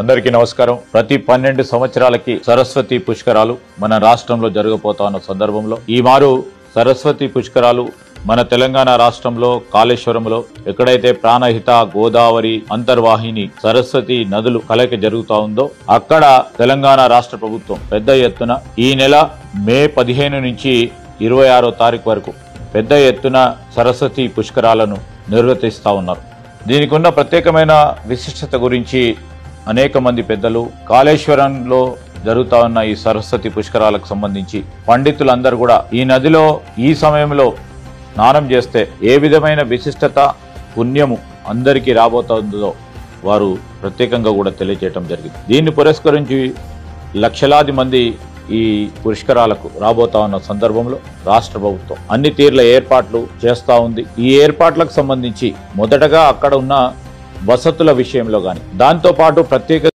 అందరికీ నమస్కారం. ప్రతి 12 సంవత్సరాలకి సరస్వతి పుష్కరాలు మన రాష్ట్రంలో జరగబోతున్న సందర్భంలో ఈ మారు సరస్వతి పుష్కరాలు మన తెలంగాణ రాష్ట్రంలో కాళేశ్వరంలో ఎక్కడైతే ప్రాణహిత, గోదావరి, అంతర్వాహిని, సరస్వతి నదులు కలయిక జరుగుతా ఉందో అక్కడ తెలంగాణ రాష్ట్ర ప్రభుత్వం పెద్ద ఎత్తున ఈ నెల మే 15 నుంచి 26వ తారీఖు వరకు పెద్ద ఎత్తున సరస్వతి పుష్కరాలను నిర్వర్తిస్తా ఉన్నారు. దీనికి ఉన్న ప్రత్యేకమైన విశిష్టత గురించి అనేక మంది పెద్దలు కాళేశ్వరంలో జరుగుతా ఉన్న ఈ సరస్వతి పుష్కరాలకు సంబంధించి పండితులందరూ కూడా ఈ నదిలో ఈ సమయంలో స్నానం చేస్తే ఏ విధమైన విశిష్టత, పుణ్యము అందరికీ రాబోతుందో వారు ప్రత్యేకంగా కూడా తెలియజేయటం జరిగింది. దీన్ని పురస్కరించి లక్షలాది మంది ఈ పుష్కరాలకు రాబోతా ఉన్న సందర్భంలో రాష్ట్ర ప్రభుత్వం అన్ని తీర్ల ఏర్పాట్లు చేస్తా ఉంది. ఈ ఏర్పాట్లకు సంబంధించి మొదటగా అక్కడ ఉన్న వసతుల విషయంలో కానీ దాంతో పాటు ప్రత్యేక